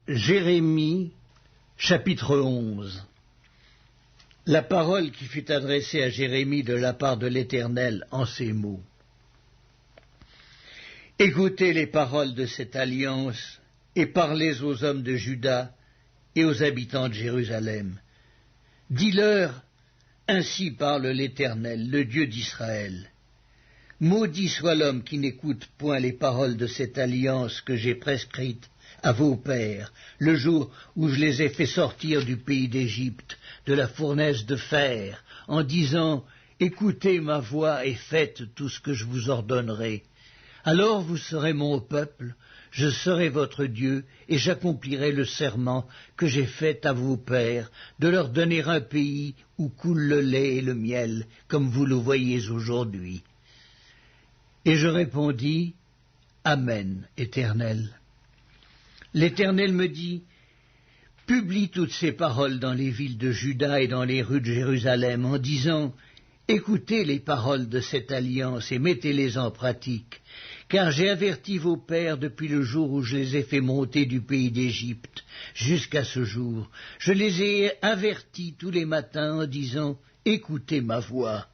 Jérémie, chapitre 11. La parole qui fut adressée à Jérémie de la part de l'Éternel en ces mots. Écoutez les paroles de cette alliance et parlez aux hommes de Juda et aux habitants de Jérusalem. Dis-leur, ainsi parle l'Éternel, le Dieu d'Israël. Maudit soit l'homme qui n'écoute point les paroles de cette alliance que j'ai prescrite à vos pères, le jour où je les ai fait sortir du pays d'Égypte, de la fournaise de fer, en disant « Écoutez ma voix et faites tout ce que je vous ordonnerai. Alors vous serez mon peuple, je serai votre Dieu, et j'accomplirai le serment que j'ai fait à vos pères, de leur donner un pays où coule le lait et le miel, comme vous le voyez aujourd'hui. » Et je répondis « Amen, Éternel. » L'Éternel me dit « Publie toutes ces paroles dans les villes de Juda et dans les rues de Jérusalem, en disant « Écoutez les paroles de cette alliance et mettez-les en pratique, car j'ai averti vos pères depuis le jour où je les ai fait monter du pays d'Égypte jusqu'à ce jour. Je les ai avertis tous les matins en disant « Écoutez ma voix ».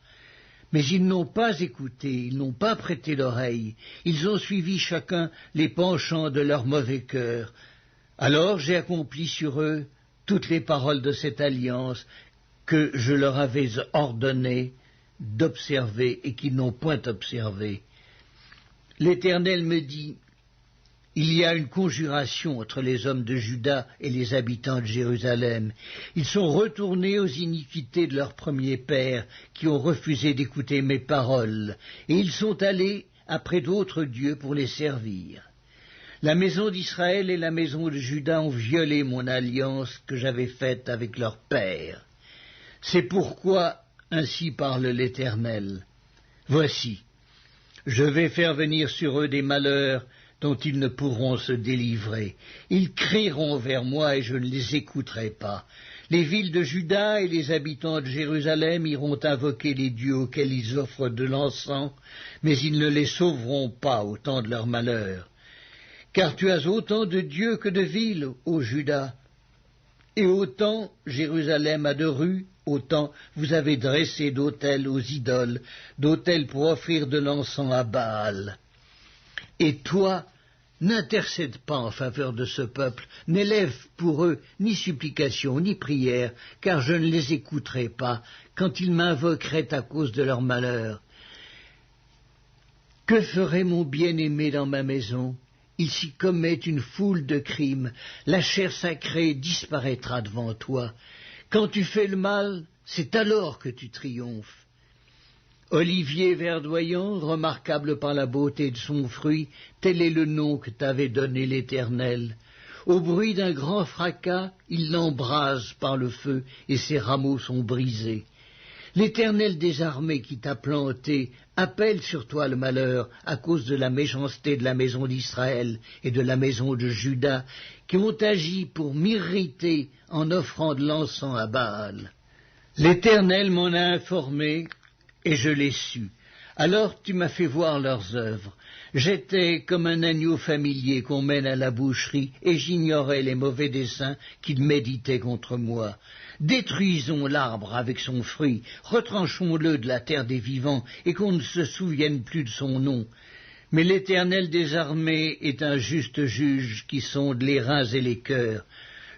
Mais ils n'ont pas écouté, ils n'ont pas prêté l'oreille, ils ont suivi chacun les penchants de leur mauvais cœur. Alors j'ai accompli sur eux toutes les paroles de cette alliance que je leur avais ordonné d'observer et qu'ils n'ont point observé. L'Éternel me dit, il y a une conjuration entre les hommes de Juda et les habitants de Jérusalem. Ils sont retournés aux iniquités de leurs premiers pères, qui ont refusé d'écouter mes paroles, et ils sont allés après d'autres dieux pour les servir. La maison d'Israël et la maison de Juda ont violé mon alliance que j'avais faite avec leurs pères. C'est pourquoi, ainsi parle l'Éternel, voici, je vais faire venir sur eux des malheurs dont ils ne pourront se délivrer. Ils crieront vers moi et je ne les écouterai pas. Les villes de Juda et les habitants de Jérusalem iront invoquer les dieux auxquels ils offrent de l'encens, mais ils ne les sauveront pas au temps de leur malheur. Car tu as autant de dieux que de villes, ô Juda, et autant Jérusalem a de rues, autant vous avez dressé d'autels aux idoles, d'autels pour offrir de l'encens à Baal. Et toi, n'intercède pas en faveur de ce peuple, n'élève pour eux ni supplication ni prière, car je ne les écouterai pas quand ils m'invoqueraient à cause de leur malheur. Que ferait mon bien-aimé dans ma maison? Il s'y commet une foule de crimes, la chair sacrée disparaîtra devant toi. Quand tu fais le mal, c'est alors que tu triomphes. Olivier verdoyant, remarquable par la beauté de son fruit, tel est le nom que t'avait donné l'Éternel. Au bruit d'un grand fracas, il l'embrase par le feu, et ses rameaux sont brisés. L'Éternel des armées qui t'a planté appelle sur toi le malheur à cause de la méchanceté de la maison d'Israël et de la maison de Juda, qui ont agi pour m'irriter en offrant de l'encens à Baal. L'Éternel m'en a informé, et je l'ai su. Alors tu m'as fait voir leurs œuvres. J'étais comme un agneau familier qu'on mène à la boucherie, et j'ignorais les mauvais desseins qu'ils méditaient contre moi. Détruisons l'arbre avec son fruit, retranchons-le de la terre des vivants, et qu'on ne se souvienne plus de son nom. Mais l'Éternel des armées est un juste juge qui sonde les reins et les cœurs.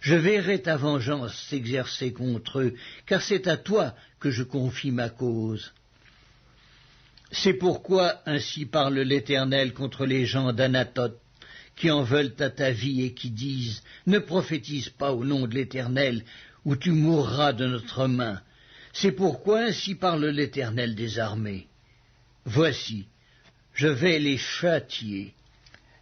Je verrai ta vengeance s'exercer contre eux, car c'est à toi que je confie ma cause. C'est pourquoi ainsi parle l'Éternel contre les gens d'Anatoth, qui en veulent à ta vie et qui disent « Ne prophétise pas au nom de l'Éternel, ou tu mourras de notre main. » C'est pourquoi ainsi parle l'Éternel des armées. Voici, je vais les châtier.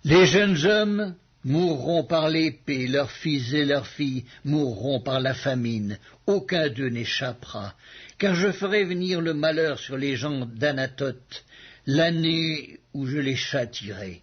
Les jeunes hommes mourront par l'épée, leurs fils et leurs filles mourront par la famine, aucun d'eux n'échappera, car je ferai venir le malheur sur les gens d'Anatoth, l'année où je les châtierai.